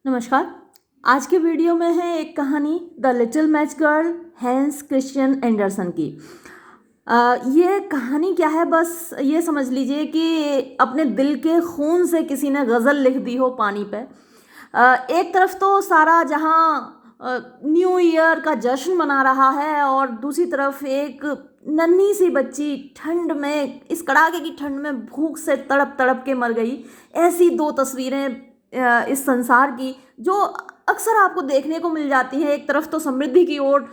नमस्कार। आज के वीडियो में है एक कहानी the little match girl Hans Christian Anderson की। ये कहानी क्या है, बस ये समझ लीजिए कि अपने दिल के खून से किसी ने गज़ल लिख दी हो पानी पे। एक तरफ तो सारा जहां न्यू ईयर का जश्न मना रहा है और दूसरी तरफ एक नन्ही सी बच्ची ठंड में, इस कड़ाके की ठंड में भूख से तड़प तड़प के मर गई। ऐसी दो तस्वीरें इस संसार की जो अक्सर आपको देखने को मिल जाती है। एक तरफ तो समृद्धि की ओर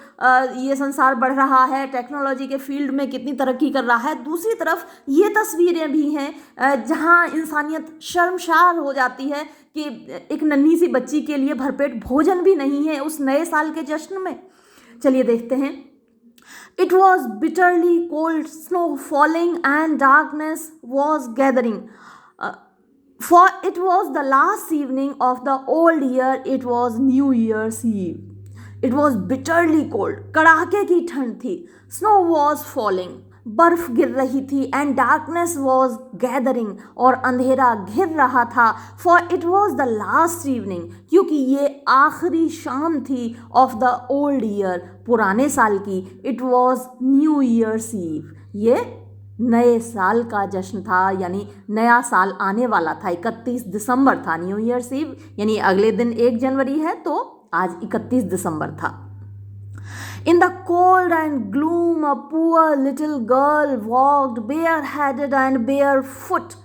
ये संसार बढ़ रहा है, टेक्नोलॉजी के फील्ड में कितनी तरक्की कर रहा है, दूसरी तरफ ये तस्वीरें भी हैं जहां इंसानियत शर्मसार हो जाती है कि एक नन्ही सी बच्ची के लिए भरपेट भोजन भी नहीं है उस नए साल के जश्न में। चलिए देखते हैं। It was bitterly cold, snow falling and darkness was gathering. For it was the last evening of the old year, it was New Year's Eve. It was bitterly cold, कड़ाके की ठंड थी. Snow was falling, बर्फ गिर रही थी. And darkness was gathering, और अंधेरा घिर रहा था. For it was the last evening, क्योंकि ये आखिरी शाम थी of the old year, पुराने साल की. It was New Year's Eve. ये नए साल का जश्न था, यानी नया साल आने वाला था. 31 दिसंबर था न्यू ईयर्स ईव, यानी अगले दिन 1 जनवरी है तो आज 31 दिसंबर था. In the cold and gloom, a poor little girl walked bareheaded and barefoot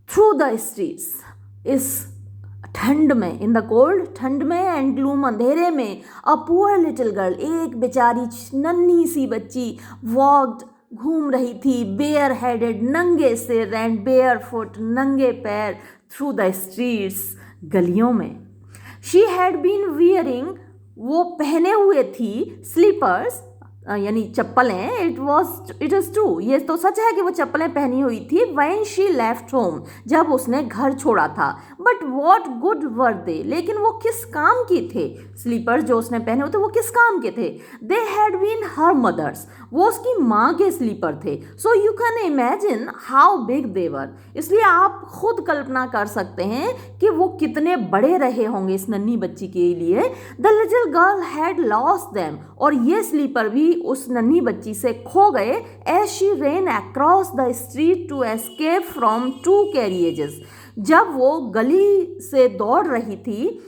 through the streets. इस ठंड में, इन द कोल्ड, ठंड में, एंड ग्लूम, अंधेरे में, अ पुअर लिटिल गर्ल, एक बेचारी नन्ही सी बच्ची, वॉक्ड, घूम रही थी, बेयर हेडेड, नंगे सिर, एंड बेयर फुट, नंगे पैर, थ्रू द स्ट्रीट्स, गलियों में. शी हैड बीन वियरिंग, वो पहने हुए थी, स्लीपर्स, यानी चप्पलें. इट इज़ ट्रू, ये तो सच है कि वो चप्पलें पहनी हुई थी. व्हेन शी लेफ्ट होम, जब उसने घर छोड़ा था. बट वॉट गुड वर दे, लेकिन वो किस काम की थे? स्लीपर्स जो उसने पहने हुए थे वो किस काम के थे? They had been her mothers, वो उसकी माँ के स्लीपर थे. So you can imagine how big they were, इसलिए आप खुद कल्पना कर सकते हैं कि वो कितने बड़े रहे होंगे इस नन्ही बच्ची के लिए. The little girl had lost them, और ये स्लीपर भी उस नन्ही बच्ची से खो गए. As she ran across the street to escape from 2 carriages, जब वो गली से दौड़ रही थी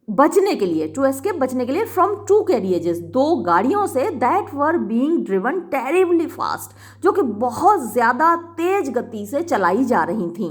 बचने के लिए, टू एस्केप, बचने के लिए, फ्रॉम 2 कैरियजेस, 2 गाड़ियों से, that were being driven terribly fast, जो कि बहुत ज़्यादा तेज गति से चलाई जा रही थी.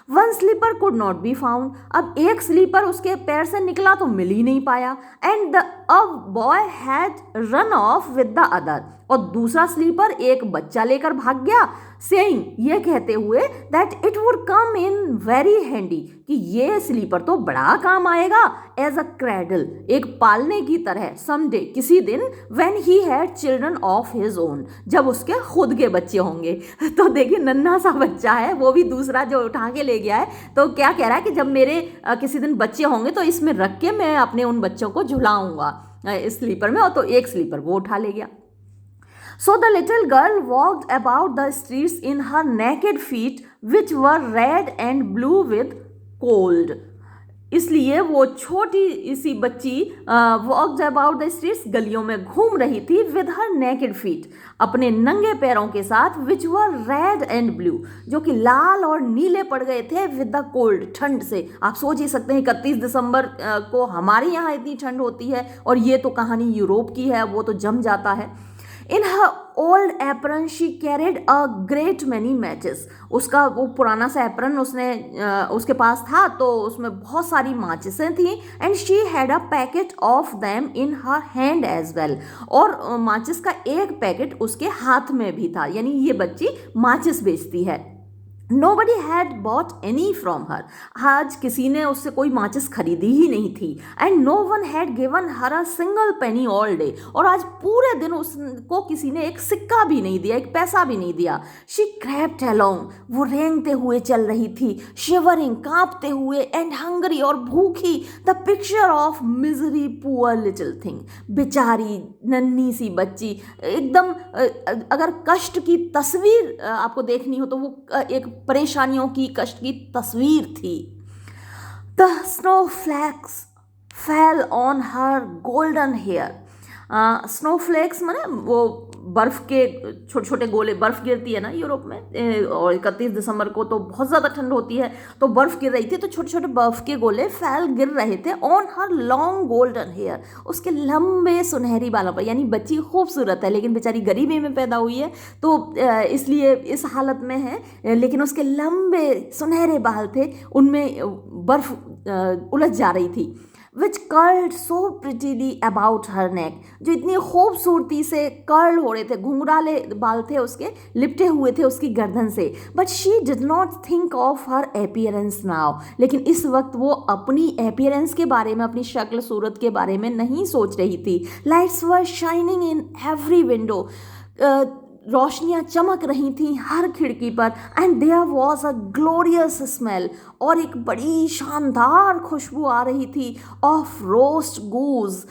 One sleeper could not be found, अब एक स्लीपर उसके पैर से निकला तो मिल ही नहीं पाया. And a boy had run of with the other, और दूसरा स्लीपर एक बच्चा लेकर भाग गया, सेइंग, ये कहते हुए, that it would come in very handy, कि ये स्लीपर तो बड़ा काम आएगा, एज अ क्रैडल, एक पालने की तरह, समडे, किसी दिन, when he had children of his own, जब उसके खुद के बच्चे होंगे. तो देखिए, नन्हा सा बच्चा है, वो भी दूसरा जो उठा के ले गया है, तो क्या कह रहा है कि जब मेरे किसी दिन बच्चे होंगे तो इसमें रख के मैं अपने उन बच्चों को झुलाऊंगा इस स्लीपर में, और तो एक स्लीपर वो उठा ले गया. So the little girl walked about the streets in her naked feet, which were red and blue with cold. इसलिए वो छोटी सी बच्ची वॉक्ड अबाउट द स्ट्रीट्स, गलियों में घूम रही थी, विद हर नेकेड फीट, अपने नंगे पैरों के साथ, विच वर रेड एंड ब्लू, जो कि लाल और नीले पड़ गए थे, विद द कोल्ड, ठंड से. आप सोच ही सकते हैं 31 दिसंबर को हमारे यहाँ इतनी ठंड होती है, और ये तो कहानी यूरोप की है, वो तो जम जाता है. In her old apron she carried a great many matches. उसका वो पुराना सा एप्रन उसके पास था, तो उसमें बहुत सारी माचिसें थी. And she had a packet of them in her hand as well. और माचिस का एक पैकेट उसके हाथ में भी था, यानी ये बच्ची माचिस बेचती है. Nobody had bought any from her. आज किसी ने उससे कोई माचिस खरीदी ही नहीं थी. And no one had given her a single penny all day. और आज पूरे दिन उसको किसी ने एक सिक्का भी नहीं दिया, एक पैसा भी नहीं दिया. She crept along. वो रेंगते हुए चल रही थी, shivering, कांपते हुए, and hungry, और भूखी. The picture of misery, poor little thing. बेचारी नन्ही सी बच्ची, एकदम, अगर कष्ट की तस्वीर आपको देखनी हो तो वो एक परेशानियों की, कष्ट की तस्वीर थी. The snowflakes fell on her golden hair. Snowflakes माने वो बर्फ़ के छोटे छोटे गोले, बर्फ़ गिरती है ना यूरोप में, और 31 दिसंबर को तो बहुत ज़्यादा ठंड होती है, तो बर्फ़ गिर रही थी, तो छोटे छोटे बर्फ़ के गोले फैल गिर रहे थे on her long golden hair, उसके लंबे सुनहरी बालों पर। यानी बच्ची खूबसूरत है लेकिन बेचारी गरीबी में पैदा हुई है, तो इसलिए इस हालत में है, लेकिन उसके लंबे सुनहरे बाल थे, उनमें बर्फ़ उलझ जा रही थी। विच कर्ल्ड सो प्रिटीली अबाउट हर नेक, जो इतनी खूबसूरती से कर्ल हो रहे थे, घुंघराले बाल थे उसके, लिपटे हुए थे उसकी गर्दन से। But she did not think of her appearance now, लेकिन इस वक्त वो अपनी अपीयरेंस के बारे में, अपनी शक्ल सूरत के बारे में नहीं सोच रही थी। Lights were shining in every window, रोशनियाँ चमक रही थीं हर खिड़की पर। And there was a glorious smell, और एक बड़ी शानदार खुशबू आ रही थी ऑफ रोस्ट गूज,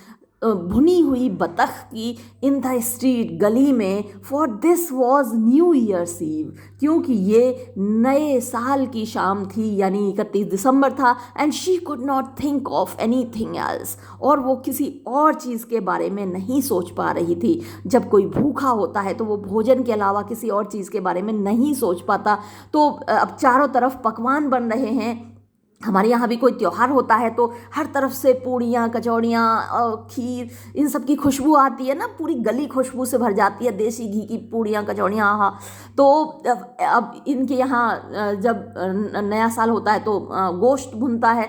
भुनी हुई बतख की, इन द स्ट्रीट, गली में। For this was new year's eve, क्योंकि ये नए साल की शाम थी, यानी 31 दिसंबर था। And she could not think of any thing else, और वो किसी और चीज़ के बारे में नहीं सोच पा रही थी। जब कोई भूखा होता है तो वो भोजन के अलावा किसी और चीज़ के बारे में नहीं सोच पाता। तो अब चारों तरफ पकवान बन रहे हैं, हमारे यहाँ भी कोई त्यौहार होता है तो हर तरफ से पूड़ियाँ, कचौड़ियाँ, खीर, इन सब की खुशबू आती है ना, पूरी गली खुशबू से भर जाती है, देसी घी की पूड़ियाँ, कचौड़ियाँ। हाँ, तो अब इनके यहाँ जब नया साल होता है तो गोश्त भुनता है,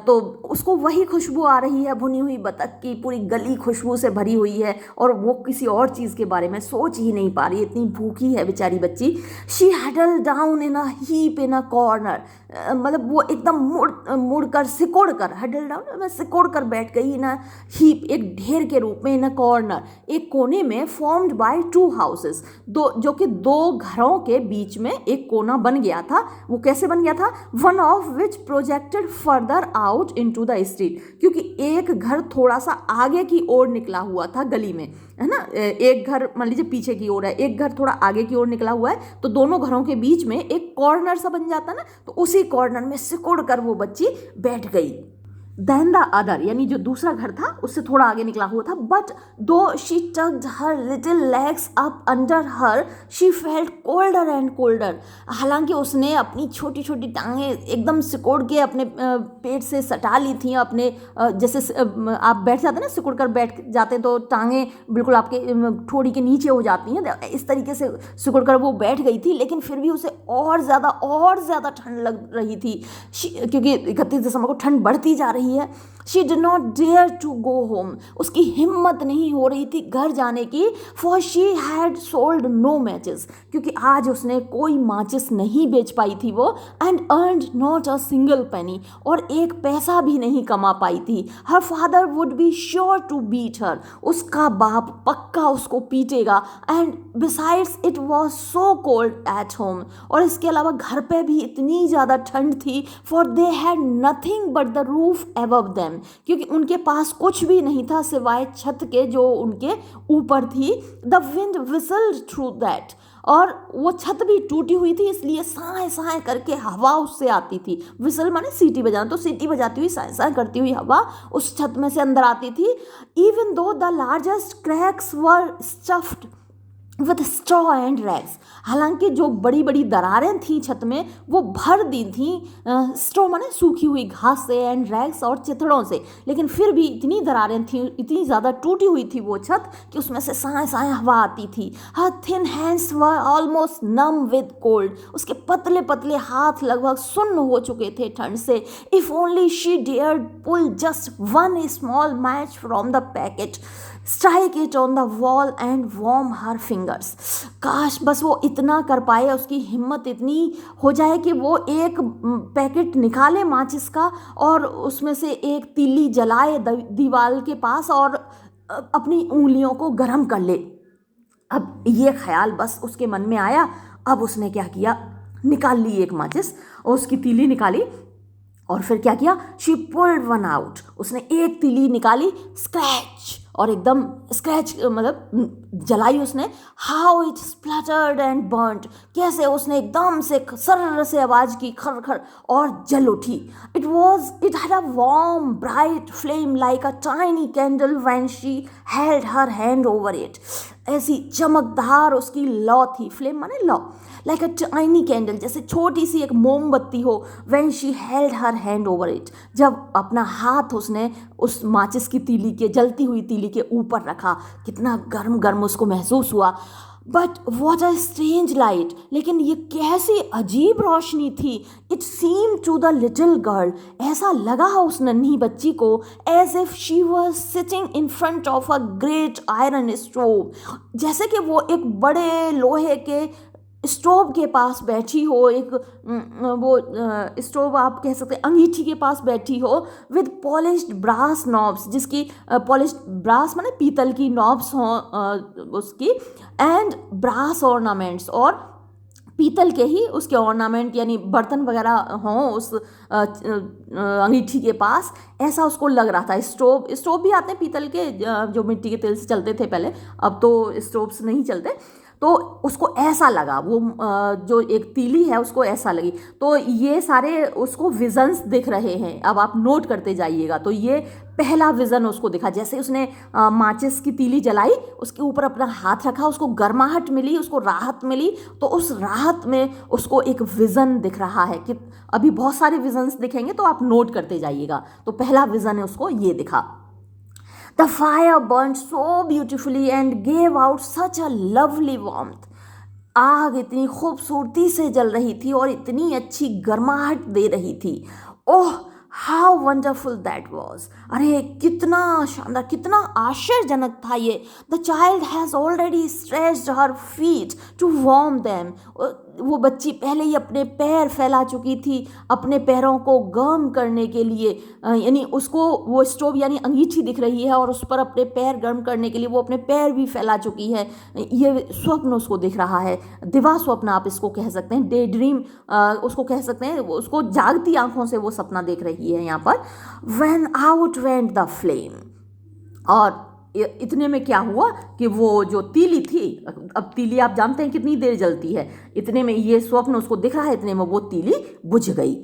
तो उसको वही खुशबू आ रही है, भुनी हुई बतख की, पूरी गली खुशबू से भरी हुई है, और वो किसी और चीज़ के बारे में सोच ही नहीं पा रही, इतनी भूखी है बेचारी बच्ची। She huddle down in a heap in a corner, मतलब वो एकदम मुड़ कर, सिकोड़ कर, हडल डाउन में सिकोड़ कर बैठ गई इन अ हीप, एक ढेर के रूप में, इन अ कॉर्नर, एक कोने में, फॉर्म्ड बाय टू हाउसेस, दो, जो कि दो घरों के बीच में एक कोना बन गया था। वो कैसे बन गया था? One of which projected further out into the street, क्योंकि एक घर थोड़ा सा आगे की ओर निकला हुआ था गली में, है ना। एक घर मान लीजिए पीछे की ओर है, एक घर थोड़ा आगे की ओर निकला हुआ है, तो दोनों घरों के बीच में एक कॉर्नर सा बन जाता ना, तो उसी कॉर्नर में सिकुड़ कर वो बच्ची बैठ गई। देन द अदर, यानी जो दूसरा घर था उससे थोड़ा आगे निकला हुआ था। But though she tucked her little legs up under her, she felt colder and colder, हालांकि उसने अपनी छोटी छोटी टांगें एकदम सिकोड़ के अपने पेट से सटा ली थी, अपने जैसे आप बैठ जाते ना, सिकुड़ कर बैठ जाते तो टांगें बिल्कुल आपके ठोड़ी के नीचे हो जाती हैं, इस तरीके से सिकुड़ कर वो बैठ गई थी, लेकिन फिर भी उसे और ज़्यादा ठंड लग रही थी, क्योंकि 31 दिसंबर को ठंड बढ़ती जा रही है। She did not dare to go home, उसकी हिम्मत नहीं हो रही थी घर जाने की। For she had sold no matches, क्योंकि आज उसने कोई माचिस नहीं बेच पाई थी वो। And earned not a single penny, और एक पैसा भी नहीं कमा पाई थी। Her father would be sure to beat her, उसका बाप पक्का उसको पीटेगा। And besides it was so cold at home, और इसके अलावा घर पे भी इतनी ज़्यादा ठंड थी। For they had nothing but the roof above them, क्योंकि उनके पास कुछ भी नहीं था सिवाय छत के जो उनके ऊपर थी। The wind whistled through that, और वो छत भी टूटी हुई थी, इसलिए साए साए करके हवा उससे आती थी। विसल माने सीटी बजाना, तो सीटी बजाती हुई साए साए करती हुई हवा उस छत में से अंदर आती थी। Even though the largest cracks were stuffed with straw and rags, हालांकि जो बड़ी बड़ी दरारें थीं छत में वो भर दी थीं स्ट्रॉ माने सूखी हुई घास से, एंड रैग्स और चिथड़ों से, लेकिन फिर भी इतनी दरारें थीं, इतनी ज़्यादा टूटी हुई थी वो छत कि उसमें से साए साए हवा आती थी। Her thin hands were almost numb with cold, उसके पतले पतले हाथ लगभग सुन्न हो चुके थे ठंड से। If only she dared pull just one small match from the packet, strike it on the wall and warm her fingers, काश बस वो इतना कर पाए, उसकी हिम्मत इतनी हो जाए कि वो एक पैकेट निकाले माचिस का और उसमें से एक तीली जलाए दीवार के पास और अपनी उंगलियों को गर्म कर ले। अब ये ख्याल बस उसके मन में आया। अब उसने क्या किया, निकाल ली एक माचिस और उसकी तीली निकाली, और फिर क्या किया, शी पुल्ड वन आउट, उसने एक तीली निकाली, स्क्रैच, और एकदम स्क्रैच मतलब जलाई उसने। हाउ इट स्प्लटर्ड एंड बर्न्ट, कैसे उसने एकदम से सर्र से आवाज़ की, खर खर, और जल उठी। It had a warm bright flame like a tiny candle when she held her hand over it. ऐसी चमकदार उसकी लौ थी, फ्लेम माने लौ, लाइक अ टाइनी कैंडल, जैसे छोटी सी एक मोमबत्ती हो। When she held her hand over it, जब अपना हाथ उसने उस माचिस की तीली के, जलती हुई तीली के ऊपर रखा, कितना गर्म गर्म उसको महसूस हुआ। But what a strange light, लेकिन ये कैसी अजीब रोशनी थी। It seem to the little girl, ऐसा लगा उस नन्ही बच्ची को, as if she was sitting in front of a great iron stove, जैसे कि वो एक बड़े लोहे के स्टोव के पास बैठी हो, एक वो स्टोव आप कह सकते हैं अंगीठी के पास बैठी हो, विद पॉलिश्ड ब्रास नॉब्स, जिसकी पॉलिश्ड ब्रास माने पीतल की नॉब्स हों उसकी, एंड ब्रास ऑर्नामेंट्स, और पीतल के ही उसके ऑर्नामेंट यानी बर्तन वगैरह हों उस अंगीठी के पास, ऐसा उसको लग रहा था। स्टोव भी आते हैं पीतल के, जो मिट्टी के तेल से चलते थे पहले, अब तो स्टोव्स नहीं चलते। तो उसको ऐसा लगा, वो जो एक तीली है उसको ऐसा लगी। तो ये सारे उसको विजन्स दिख रहे हैं, अब आप नोट करते जाइएगा। तो ये पहला विज़न उसको दिखा, जैसे उसने माचिस की तीली जलाई, उसके ऊपर अपना हाथ रखा, उसको गर्माहट मिली, उसको राहत मिली। तो उस राहत में उसको एक विज़न दिख रहा है कि अभी बहुत सारे विजन्स दिखेंगे, तो आप नोट करते जाइएगा। तो पहला विज़न है उसको ये दिखा। The fire burned so beautifully and gave out such a lovely warmth. आग इतनी खूबसूरती से जल रही थी और इतनी अच्छी गर्माहट दे रही थी। Oh how wonderful that was, अरे कितना शानदार, कितना आश्चर्यजनक था ये। The child has already stretched her feet to warm them, वो बच्ची पहले ही अपने पैर फैला चुकी थी अपने पैरों को गर्म करने के लिए, यानी उसको वो स्टोव यानी अंगीठी दिख रही है और उस पर अपने पैर गर्म करने के लिए वो अपने पैर भी फैला चुकी है। ये स्वप्न उसको दिख रहा है, दिवा स्वप्न आप इसको कह सकते हैं, डे ड्रीम उसको कह सकते हैं, उसको जागती आंखों से वो सपना देख रही है यहाँ पर। When out went the flame, और इतने में क्या हुआ कि वो जो तीली थी, अब तीली आप जानते हैं कितनी देर जलती है, इतने में ये स्वप्न उसको दिख रहा है, इतने में वो तीली बुझ गई।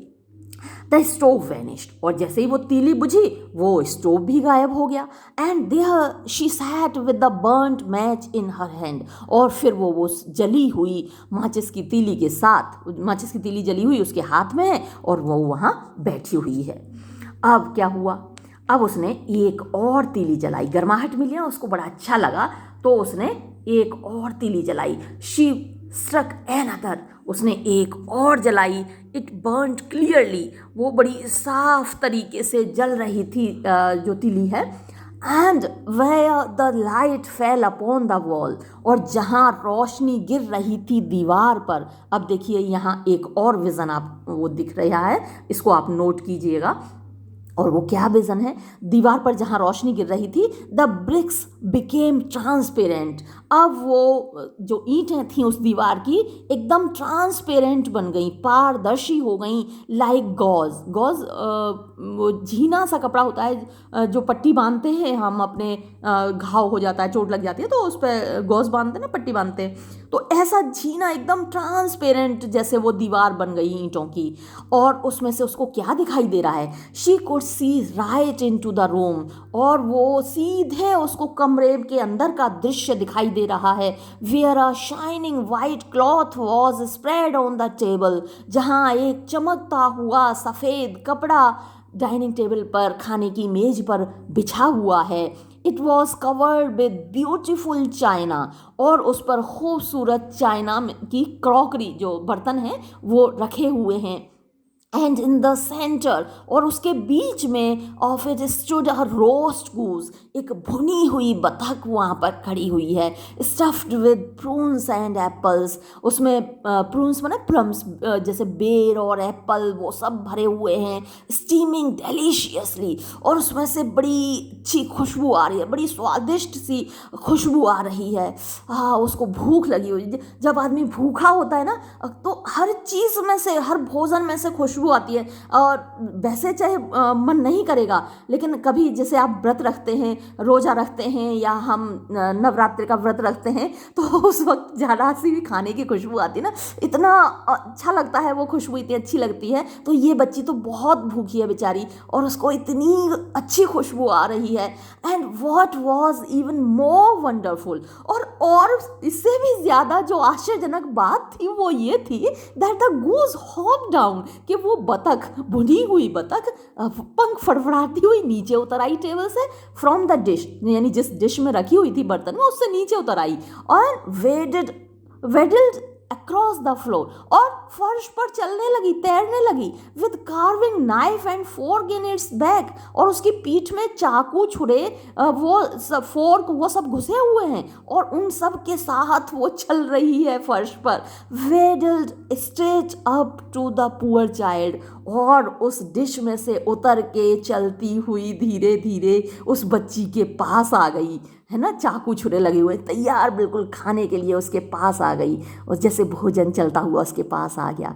द स्टोव वैनिश्ड, और जैसे ही वो तीली बुझी वो स्टोव भी गायब हो गया। And there she sat with the burned match in her hand, और फिर वो जली हुई माचिस की तीली के साथ, माचिस की तीली जली हुई उसके हाथ में है और वो वहाँ बैठी हुई है। अब क्या हुआ, अब उसने एक और तीली जलाई, गर्माहट मिली ना उसको, बड़ा अच्छा लगा, तो उसने एक और तीली जलाई। शी स्ट्रक एनदर, उसने एक और जलाई। इट बर्न्ड क्लियरली, वो बड़ी साफ तरीके से जल रही थी जो तीली है। And where the light fell upon the wall, और जहाँ रोशनी गिर रही थी दीवार पर। अब देखिए यहाँ एक और विज़न आप वो दिख रहा है, इसको आप नोट कीजिएगा। और वो क्या विज़न है, दीवार पर जहाँ रोशनी गिर रही थी, द ब्रिक्स बिकेम ट्रांसपेरेंट। अब वो जो ईंटें थीं उस दीवार की एकदम ट्रांसपेरेंट बन गई, पारदर्शी हो गई, लाइक गॉज। गॉज वो झीना सा कपड़ा होता है जो पट्टी बांधते हैं हम, अपने घाव हो जाता है, चोट लग जाती है तो उस पर गॉज बांधते हैं ना, पट्टी बांधते हैं। तो ऐसा झीना एकदम ट्रांसपेरेंट जैसे वो दीवार बन गई ईंटों की। और उसमें से उसको क्या दिखाई दे रहा है, she could see right into the room, और वो सीधे उसको कमरे के अंदर का दृश्य दिखाई दे रहा है। Where a shining white cloth was spread on the table, जहाँ एक चमकता हुआ सफ़ेद कपड़ा डाइनिंग टेबल पर, खाने की मेज पर बिछा हुआ है। It was covered with beautiful China, और उस पर खूबसूरत चाइना की क्रॉकरी जो बर्तन हैं वो रखे हुए हैं। एंड इन द सेंटर, और उसके बीच में of it stood a roast goose, एक भुनी हुई बतख वहाँ पर खड़ी हुई है। Stuffed with prunes and apples, उसमें प्रून्स माने प्लम्स, जैसे बेर और एप्पल वो सब भरे हुए हैं। स्टीमिंग डेलीशियसली, और उसमें से बड़ी अच्छी खुशबू आ रही है, बड़ी स्वादिष्ट सी खुशबू आ रही है। उसको भूख लगी हुई, जब आदमी भूखा होता है ना तो हर चीज़ में से, हर भोजन में से खुशबू खुशबू आती है। और वैसे चाहे मन नहीं करेगा, लेकिन कभी जैसे आप व्रत रखते हैं, रोज़ा रखते हैं, या हम नवरात्रि का व्रत रखते हैं, तो उस वक्त ज़रा सी भी खाने की खुशबू आती है ना, इतना अच्छा लगता है, वो खुशबू इतनी अच्छी लगती है। तो ये बच्ची तो बहुत भूखी है बेचारी, और उसको इतनी अच्छी खुशबू आ रही है। And what was even more wonderful, और इससे भी ज़्यादा जो आश्चर्यजनक बात थी वो ये थी that the goose hop down, कि वो बतख, भुनी हुई बतख, पंख फड़फड़ाती हुई नीचे उतर आई टेबल से, फ्रॉम द डिश, यानी जिस डिश में रखी हुई थी बर्तन में, उससे नीचे उतर आई और वेडल्ड अक्रॉस द फ्लोर, और फर्श पर चलने लगी, तैरने लगी, with carving knife and fork in its back, और उसकी पीठ में चाकू, छुरे, वो सब फोर्क, वो सब घुसे हुए हैं, और उन सब के साथ वो चल रही है फर्श पर, waddled straight up to the poor child, और उस डिश में से उतर के चलती हुई धीरे धीरे उस बच्ची के पास आ गई, है ना, चाकू छुरे लगे हुए तैयार बिल्कुल खाने के लिए उसके पास आ गई, और जैसे भोजन चलता हुआ उसके पास आ गया।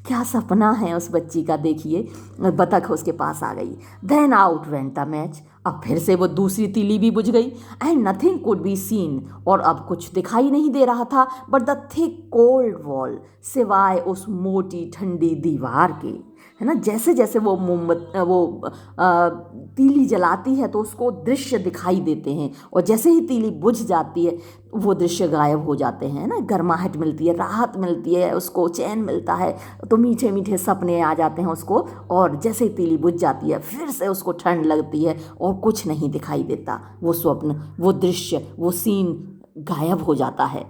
क्या सपना है उस बच्ची का, देखिए, बतख उसके पास आ गई। Then out went the match, अब फिर से वो दूसरी तीली भी बुझ गई, and nothing could be seen, और अब कुछ दिखाई नहीं दे रहा था but the thick cold wall, सिवाय उस मोटी ठंडी दीवार के, है ना। जैसे जैसे वो तीली जलाती है तो उसको दृश्य दिखाई देते हैं, और जैसे ही तीली बुझ जाती है वो दृश्य गायब हो जाते हैं ना। गर्माहट मिलती है, राहत मिलती है, उसको चैन मिलता है, तो मीठे मीठे सपने आ जाते हैं उसको, और जैसे ही तीली बुझ जाती है फिर से उसको ठंड लगती है और कुछ नहीं दिखाई देता, वो स्वप्न, वो दृश्य, वो सीन गायब हो जाता है।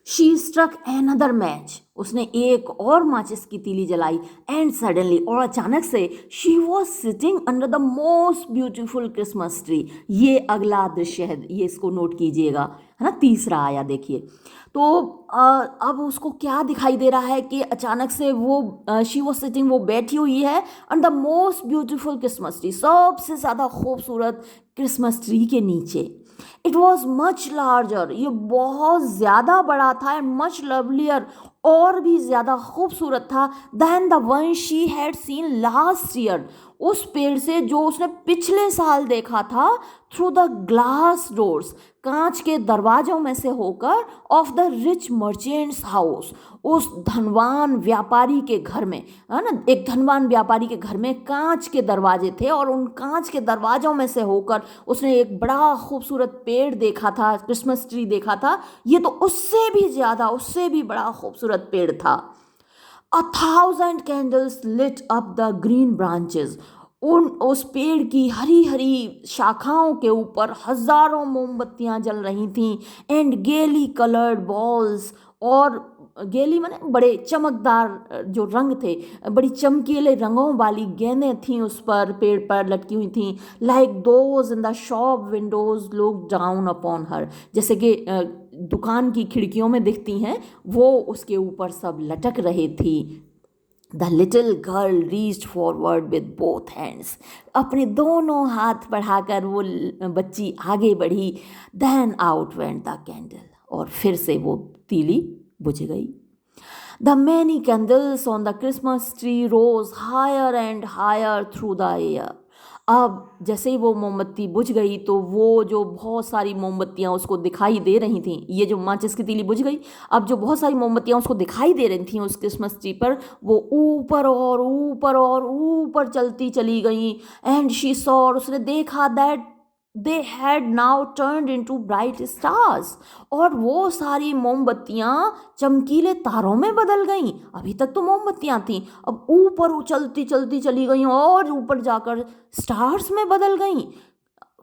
शी स्ट्रक एनदर मैच, उसने एक और माचिस की तीली जलाई, एंड सडनली, और अचानक से, she was sitting under the most beautiful Christmas tree. ये अगला दृश्य है, ये इसको नोट कीजिएगा, है ना, तीसरा आया, देखिए। तो अब उसको क्या दिखाई दे रहा है कि अचानक से वो शी वॉज सिटिंग, वो बैठी हुई है under the most beautiful Christmas tree, सबसे ज़्यादा खूबसूरत क्रिसमस ट्री के नीचे। इट वॉज मच लार्जर, ये बहुत ज़्यादा बड़ा था, एंड मच लवलियर, और भी ज़्यादा खूबसूरत था, than the one she had seen last year, उस पेड़ से जो उसने पिछले साल देखा था, थ्रू द ग्लास डोर्स, कांच के दरवाजों में से होकर, of the rich merchants house, उस धनवान व्यापारी के घर में, है ना, एक धनवान व्यापारी के घर में कांच के दरवाजे थे, और उन कांच के दरवाजों में से होकर उसने एक बड़ा खूबसूरत पेड़ देखा था, क्रिसमस ट्री देखा था। ये तो उससे भी ज़्यादा, उससे भी बड़ा खूबसूरत पेड़ था। 1,000 candles lit up the green branches, उस पेड़ की हरी हरी शाखाओं के ऊपर हजारों मोमबत्तियां जल रही थीं, एंड गेली कलर्ड बॉल्स, और गेली माने बड़े चमकदार जो रंग थे, बड़ी चमकीले रंगों वाली गेंदें थीं उस पर, पेड़ पर लटकी हुई थीं, like those in the shop Windows look down upon her, जैसे कि दुकान की खिड़कियों में दिखती हैं, वो उसके ऊपर सब लटक रहे थी। The little girl reached forward with both hands, अपने दोनों हाथ बढ़ाकर वो बच्ची आगे बढ़ी। Then out went the candle, और फिर से वो तीली बुझ गई। The many candles on the Christmas tree rose higher and higher through the air, अब जैसे ही वो मोमबत्ती बुझ गई तो वो जो बहुत सारी मोमबत्तियाँ उसको दिखाई दे रही थीं, ये जो माचिस की तीली बुझ गई, अब जो बहुत सारी मोमबत्तियाँ उसको दिखाई दे रही थीं उस क्रिसमस ट्री पर, वो ऊपर और ऊपर और ऊपर चलती चली गई। एंड शी सॉ, और उसने देखा, that they had now turned into bright stars, और वो सारी मोमबत्तियाँ चमकीले तारों में बदल गईं। अभी तक तो मोमबत्तियाँ थीं, अब ऊपर चलती चलती चली गईं और ऊपर जाकर स्टार्स में बदल गईं।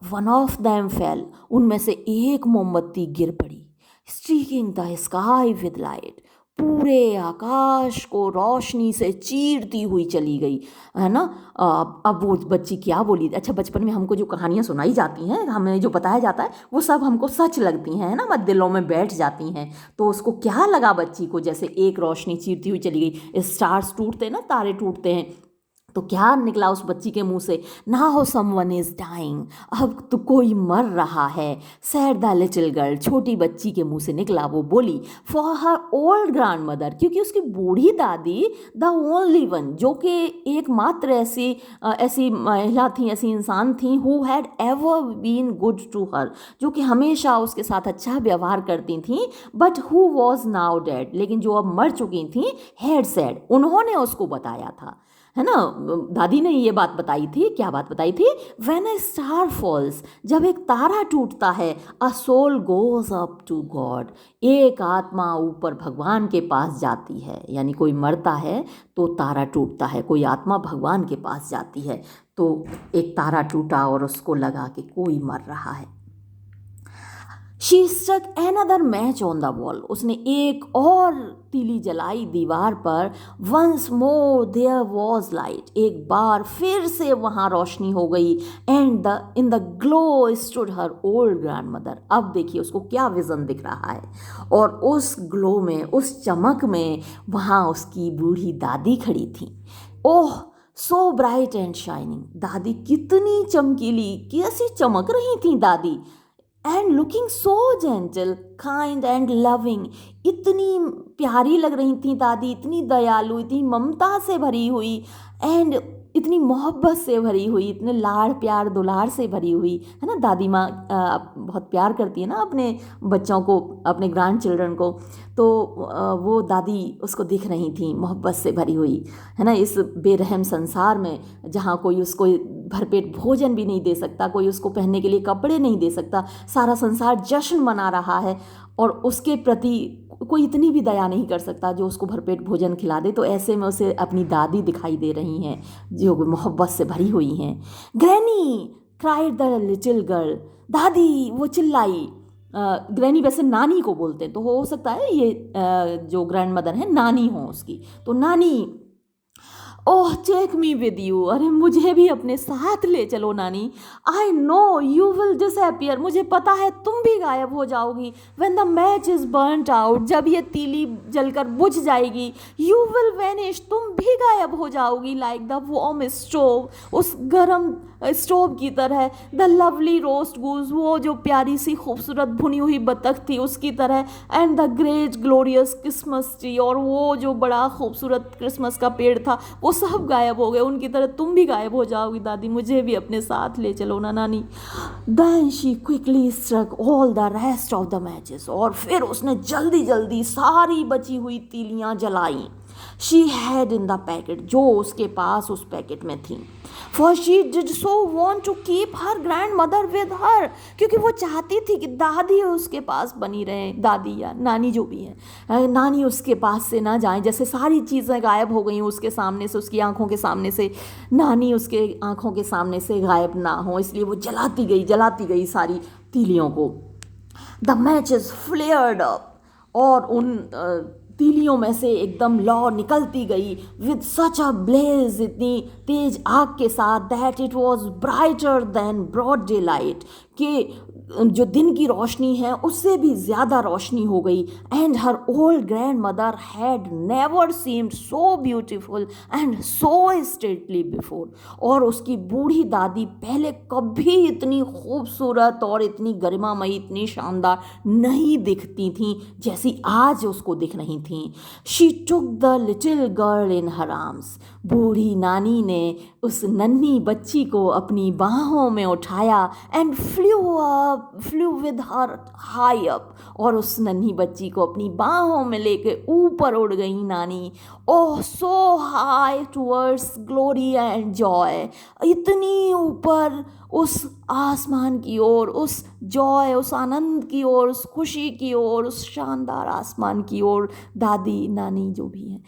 वन ऑफ देम फेल, उनमें से एक मोमबत्ती गिर पड़ी, streaking the sky with light, पूरे आकाश को रोशनी से चीरती हुई चली गई, है ना। अब वो बच्ची क्या बोली, अच्छा बचपन में हमको जो कहानियाँ सुनाई जाती हैं, हमें जो बताया जाता है, वो सब हमको सच लगती हैं, है ना, मत दिलों में बैठ जाती हैं। तो उसको क्या लगा बच्ची को, जैसे एक रोशनी चीरती हुई चली गई, स्टार्स टूटते ना, तारे टूटते हैं, तो क्या निकला उस बच्ची के मुंह से, नाउ समवन इज डाइंग, अब तो कोई मर रहा है। सैड द लिटिल गर्ल, छोटी बच्ची के मुंह से निकला, वो बोली, for her old grand mother, क्योंकि उसकी बूढ़ी दादी, द ओनली वन, जो कि एकमात्र ऐसी महिला थी, ऐसी इंसान थी, who had ever been good to her, जो कि हमेशा उसके साथ अच्छा व्यवहार करती थी, but who was now dead, लेकिन जो अब मर चुकी थी, हैड सेड, उन्होंने उसको बताया था, है ना, दादी ने ये बात बताई थी। क्या बात बताई थी? व्हेन ए स्टार फॉल्स, जब एक तारा टूटता है, a soul goes up to God, एक आत्मा ऊपर भगवान के पास जाती है। यानी कोई मरता है तो तारा टूटता है, कोई आत्मा भगवान के पास जाती है। तो एक तारा टूटा और उसको लगा कि कोई मर रहा है। She stuck another match on the wall, उसने एक और तीली जलाई दीवार पर। Once more there was light, एक बार फिर से वहाँ रोशनी हो गई। And in the glow stood her old grandmother, अब देखिए उसको क्या विजन दिख रहा है, और उस ग्लो में, उस चमक में वहाँ उसकी बूढ़ी दादी खड़ी थी। ओह सो ब्राइट एंड शाइनिंग, दादी कितनी चमकीली, कैसी चमक रही थी दादी। And looking so gentle, kind and loving, इतनी प्यारी लग रही थी दादी, इतनी दयालु, इतनी ममता से भरी हुई, एंड इतनी मोहब्बत से भरी हुई, इतने लाड़ प्यार दुलार से भरी हुई, है ना। दादी माँ बहुत प्यार करती है ना अपने बच्चों को, अपने ग्रैंड चिल्ड्रन को। तो वो दादी उसको दिख रही थी मोहब्बत से भरी हुई, है ना। इस बेरहम संसार में जहाँ कोई उसको भरपेट भोजन भी नहीं दे सकता, कोई उसको पहनने के लिए कपड़े नहीं दे सकता, सारा संसार जश्न मना रहा है, और उसके प्रति कोई इतनी भी दया नहीं कर सकता जो उसको भरपेट भोजन खिला दे। तो ऐसे में उसे अपनी दादी दिखाई दे रही हैं जो मोहब्बत से भरी हुई हैं। Granny cried the little girl, दादी वो चिल्लाई। ग्रैनी वैसे नानी को बोलते हैं, तो हो सकता है ये जो ग्रैंड मदर है नानी हो उसकी। तो नानी, ओह टेक मी विद यू, अरे मुझे भी अपने साथ ले चलो नानी। I know you will disappear, मुझे पता है तुम भी गायब हो जाओगी। When the match is burnt out, जब ये तीली जलकर बुझ जाएगी। यू विल वैनिश, तुम भी गायब हो जाओगी। लाइक द वार्म स्टोव, उस गर्म स्टोव की तरह। द लवली रोस्ट गूज, वो जो प्यारी सी खूबसूरत भुनी हुई बतख थी उसकी तरह। And the great glorious Christmas tree, और वो जो बड़ा खूबसूरत क्रिसमस का पेड़ था वो सब गायब हो गए, उनकी तरह तुम भी गायब हो जाओगी दादी, मुझे भी अपने साथ ले चलो ना नानी। Then she quickly struck all the rest of the matches, और फिर उसने जल्दी जल्दी सारी बची हुई तीलियां जलाई। She had in the packet, जो उसके पास उस पैकेट में थी। For she did so want to keep her grandmother with her, क्योंकि वो चाहती थी कि दादी उसके पास बनी रहे, दादी या नानी जो भी है, नानी उसके पास से ना जाए। जैसे सारी चीज़ें गायब हो गई उसके सामने से, उसकी आंखों के सामने से, नानी उसके आंखों के सामने से गायब ना हो, इसलिए वो जलाती गई सारी तीलियों को। द मैचेस फ्लेयर्ड अप, और उन तीलियों में से एकदम लौ निकलती गई। विद सच अ ब्लेज, इतनी तेज आग के साथ, that it was brighter than broad daylight, कि जो दिन की रोशनी है उससे भी ज़्यादा रोशनी हो गई। And her old grand mother had never seemed so beautiful and so stately before, और उसकी बूढ़ी दादी पहले कभी इतनी खूबसूरत और इतनी गरिमामयी, इतनी शानदार नहीं दिखती थी जैसी आज उसको दिख रही थी। She took the little girl in her arms, बूढ़ी नानी ने उस नन्ही बच्ची को अपनी बाहों में उठाया। And flu with her high up, और उस नन्ही बच्ची को अपनी बाहों में लेके ऊपर उड़ गई नानी। Oh so high towards glory and joy, इतनी ऊपर उस आसमान की ओर, उस जॉय, उस आनंद की ओर, उस खुशी की ओर, उस शानदार आसमान की ओर दादी नानी जो भी हैं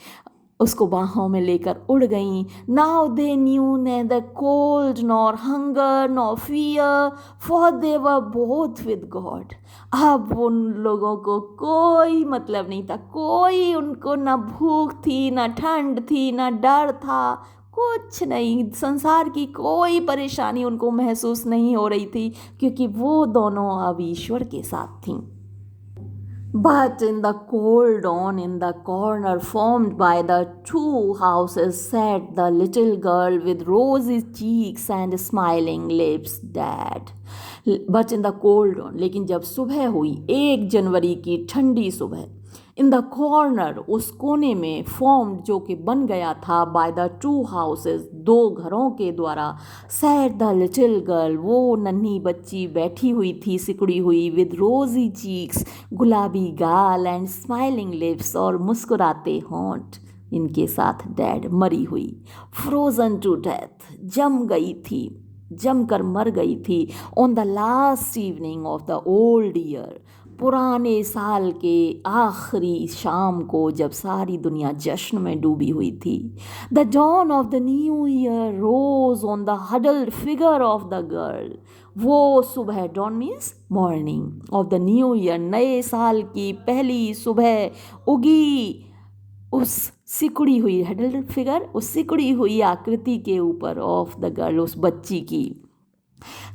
उसको बाहों में लेकर उड़ गईं। Now they knew neither cold nor hunger nor fear, for they were both with God. अब उन लोगों को कोई मतलब नहीं था, कोई उनको ना भूख थी, ना ठंड थी, ना डर था, कुछ नहीं, संसार की कोई परेशानी उनको महसूस नहीं हो रही थी, क्योंकि वो दोनों अब ईश्वर के साथ थीं। But in the cold dawn, in the corner formed by the two houses, sat the little girl with rosy cheeks and smiling lips. Dad. But in the cold dawn, लेकिन जब सुबह हुई, 1 जनवरी की ठंडी सुबह, इन द कॉर्नर, उस कोने में, फॉर्म्ड, जो कि बन गया था, बाय द टू हाउसेस, 2 घरों के द्वारा, सैट द लिटिल गर्ल, वो नन्ही बच्ची बैठी हुई थी, सिकुड़ी हुई, विद रोजी चीक्स, गुलाबी गाल, एंड स्माइलिंग लिप्स, और मुस्कुराते होंठ, इनके साथ डैड, मरी हुई, फ्रोजन टू डेथ, जम गई थी, जमकर मर गई थी, on the last evening of the old year, पुराने साल के आखिरी शाम को, जब सारी दुनिया जश्न में डूबी हुई थी. The dawn of the new year rose on the huddled figure of the girl. वो सुबह, dawn means morning, of the new year, नए साल की पहली सुबह उगी उस सिकुड़ी हुई, हडल्ड फिगर, उस सिकुड़ी हुई आकृति के ऊपर, ऑफ द गर्ल, उस बच्ची की.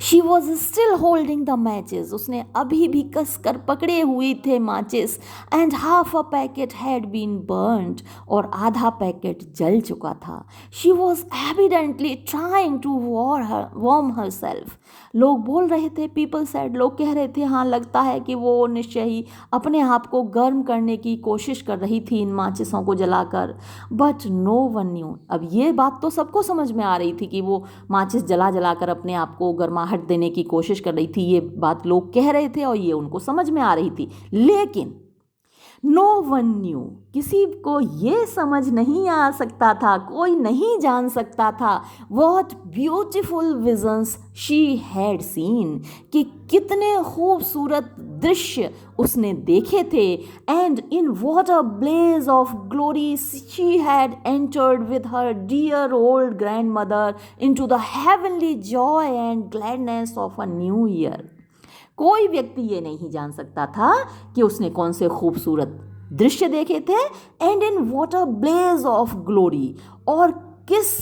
She was still holding the matches, उसने अभी भी कस कर पकड़े हुए थे माचिस, and half a packet had been burned, और आधा पैकेट जल चुका था. She was evidently trying to warm herself. लोग बोल रहे थे, पीपल सेड, लोग कह रहे थे, हाँ लगता है कि वो निश्चय ही अपने आप को गर्म करने की कोशिश कर रही थी इन माचिसों को जलाकर. But no one knew. अब ये बात तो सबको समझ में आ रही थी कि वो माचिस जला जलाकर अपने आप को गर्माहट देने की कोशिश कर रही थी. ये बात लोग कह रहे थे और ये उनको समझ में आ रही थी. लेकिन नो वन न्यू, किसी को ये समझ नहीं आ सकता था, कोई नहीं जान सकता था, what beautiful visions she had seen, कि कितने खूबसूरत दृश्य उसने देखे थे, and in what a blaze of glory she had entered with her dear old grandmother into the heavenly joy and gladness of a new year. कोई व्यक्ति ये नहीं जान सकता था कि उसने कौन से खूबसूरत दृश्य देखे थे, and in what a blaze of glory, और किस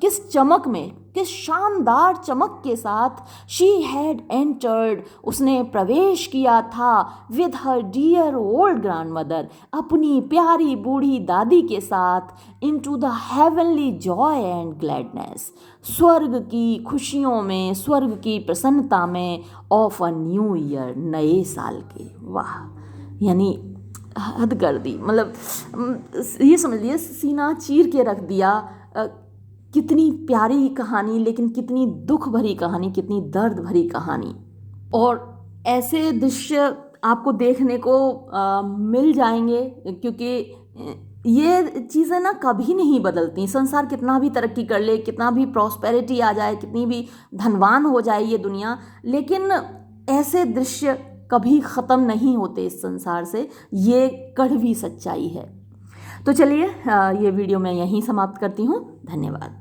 किस चमक में, किस शानदार चमक के साथ, शी हैड एंटर्ड, उसने प्रवेश किया था, with her dear old grandmother, अपनी प्यारी बूढ़ी दादी के साथ, into the heavenly joy and gladness, स्वर्ग की खुशियों में, स्वर्ग की प्रसन्नता में, ऑफ अ न्यू ईयर, नए साल के. वाह, यानी हद कर दी, ये समझ लिए, सीना चीर के रख दिया. कितनी प्यारी कहानी, लेकिन कितनी दुख भरी कहानी, कितनी दर्द भरी कहानी. और ऐसे दृश्य आपको देखने को मिल जाएंगे, क्योंकि ये चीज़ें ना कभी नहीं बदलती. संसार कितना भी तरक्की कर ले, कितना भी प्रॉस्पेरिटी आ जाए, कितनी भी धनवान हो जाए ये दुनिया, लेकिन ऐसे दृश्य कभी ख़त्म नहीं होते इस संसार से. ये कड़वी सच्चाई है. तो चलिए, ये वीडियो मैं यहीं समाप्त करती हूँ. धन्यवाद.